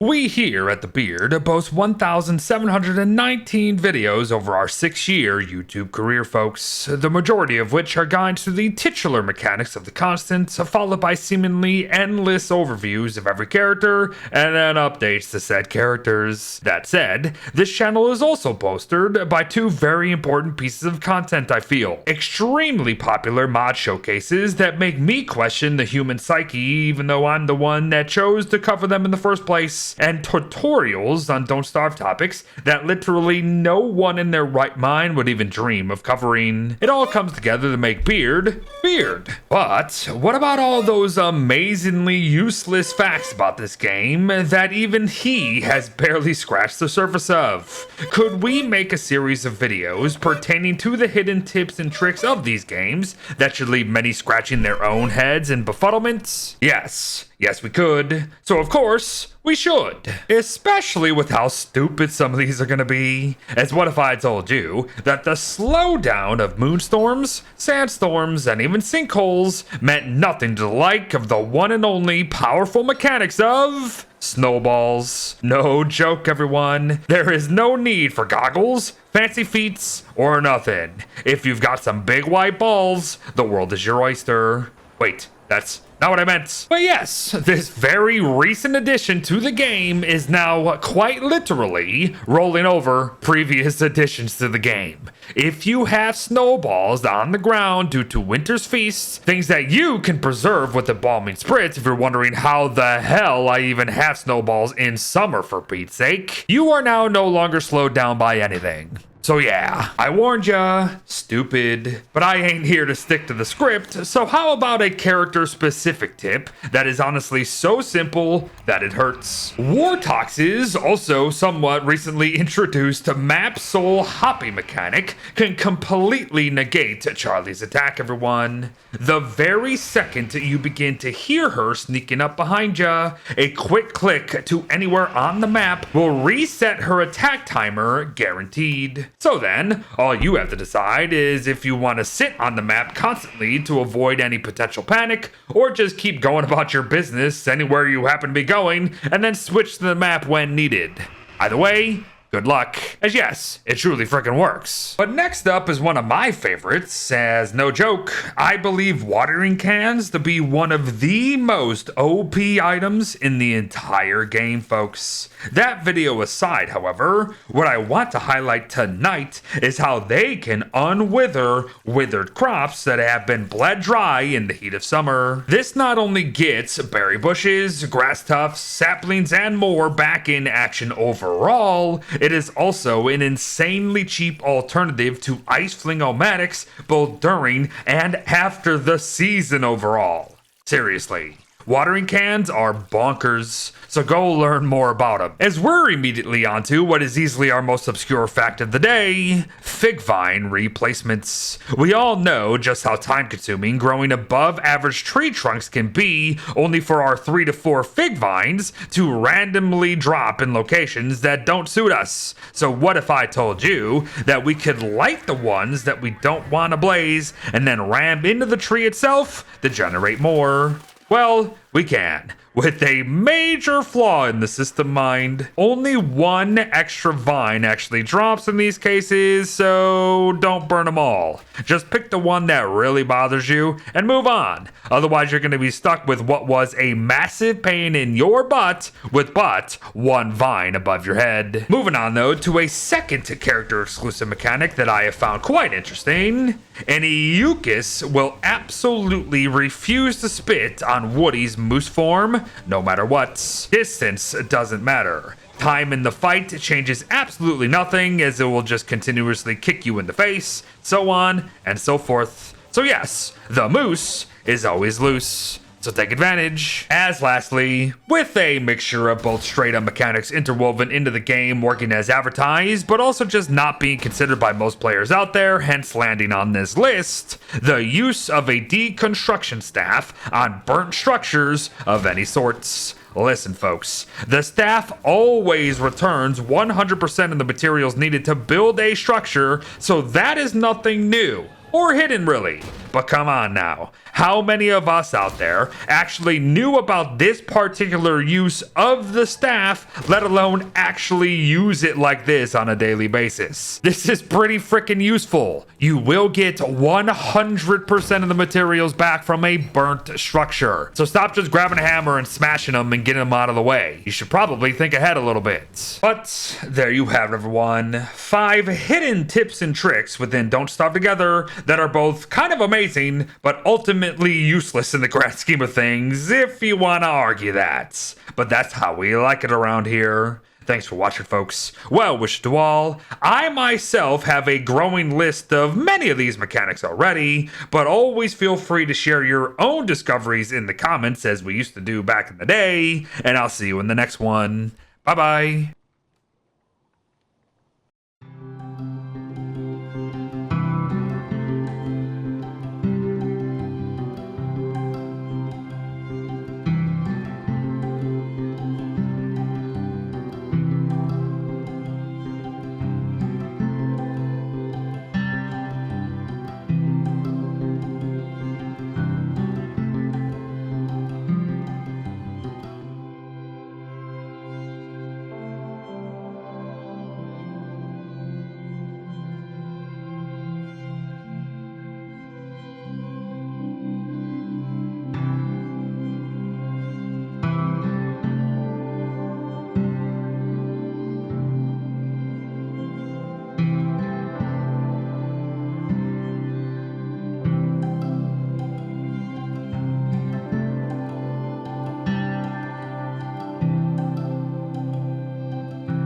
We here at the Beard boast 1,719 videos over our 6-year YouTube career, folks, the majority of which are guides to the titular mechanics of the constant, followed by seemingly endless overviews of every character, and then updates to said characters. That said, this channel is also bolstered by two very important pieces of content I feel. Extremely popular mod showcases that make me question the human psyche even though I'm the one that chose to cover them in the first place. And tutorials on Don't Starve topics that literally no one in their right mind would even dream of covering. It all comes together to make Beard. But what about all those amazingly useless facts about this game that even he has barely scratched the surface of? Could we make a series of videos pertaining to the hidden tips and tricks of these games that should leave many scratching their own heads in befuddlement? Yes, we could. So of course, we should. Especially with how stupid some of these are gonna be. As what if I told you that the slowdown of moonstorms, sandstorms, and even sinkholes meant nothing to the like of the one and only powerful mechanics of snowballs. No joke, everyone. There is no need for goggles, fancy feats, or nothing. If you've got some big white balls, the world is your oyster. Wait, that's not what I meant. But yes, this very recent addition to the game is now quite literally rolling over previous additions to the game. If you have snowballs on the ground due to winter's feasts, things that you can preserve with embalming spritz if you're wondering how the hell I even have snowballs in summer for Pete's sake, you are now no longer slowed down by anything. So yeah, I warned ya, stupid, but I ain't here to stick to the script, so how about a character-specific tip that is honestly so simple that it hurts? Wartox's also somewhat recently introduced map soul hopping mechanic can completely negate Charlie's attack, everyone. The very second you begin to hear her sneaking up behind ya, a quick click to anywhere on the map will reset her attack timer, guaranteed. So then, all you have to decide is if you want to sit on the map constantly to avoid any potential panic, or just keep going about your business anywhere you happen to be going, and then switch to the map when needed. Either way, good luck, as yes, it truly frickin' works. But next up is one of my favorites, as no joke, I believe watering cans to be one of the most OP items in the entire game, folks. That video aside, however, what I want to highlight tonight is how they can unwither withered crops that have been bled dry in the heat of summer. This not only gets berry bushes, grass tufts, saplings, and more back in action overall, it is also an insanely cheap alternative to ice fling-o-matics both during and after the season overall. Seriously. Watering cans are bonkers, so go learn more about them. As we're immediately onto what is easily our most obscure fact of the day, fig vine replacements. We all know just how time-consuming growing above average tree trunks can be, only for our 3 to 4 fig vines to randomly drop in locations that don't suit us. So what if I told you that we could light the ones that we don't want to blaze and then ram into the tree itself to generate more? Well, we can, with a major flaw in the system, mind. Only one extra vine actually drops in these cases, so don't burn them all. Just pick the one that really bothers you and move on. Otherwise, you're going to be stuck with what was a massive pain in your butt with but one vine above your head. Moving on, though, to a second character-exclusive mechanic that I have found quite interesting. An Eucus will absolutely refuse to spit on Woodie's moose form, no matter what. Distance doesn't matter. Time in the fight changes absolutely nothing, as it will just continuously kick you in the face, so on and so forth. So yes, the moose is always loose. So take advantage. As lastly, with a mixture of both straight up mechanics interwoven into the game working as advertised, but also just not being considered by most players out there, hence landing on this list, the use of a deconstruction staff on burnt structures of any sorts. Listen, folks, the staff always returns 100% of the materials needed to build a structure, so that is nothing new. or hidden really. But come on now, how many of us out there actually knew about this particular use of the staff, let alone actually use it like this on a daily basis? This is pretty freaking useful. You will get 100% of the materials back from a burnt structure. So stop just grabbing a hammer and smashing them and getting them out of the way. You should probably think ahead a little bit. But there you have it, everyone. 5 hidden tips and tricks within Don't Starve Together that are both kind of amazing, but ultimately useless in the grand scheme of things, if you want to argue that. But that's how we like it around here. Thanks for watching, folks. Well wishes to all. I myself have a growing list of many of these mechanics already, but always feel free to share your own discoveries in the comments as we used to do back in the day, and I'll see you in the next one. Bye-bye.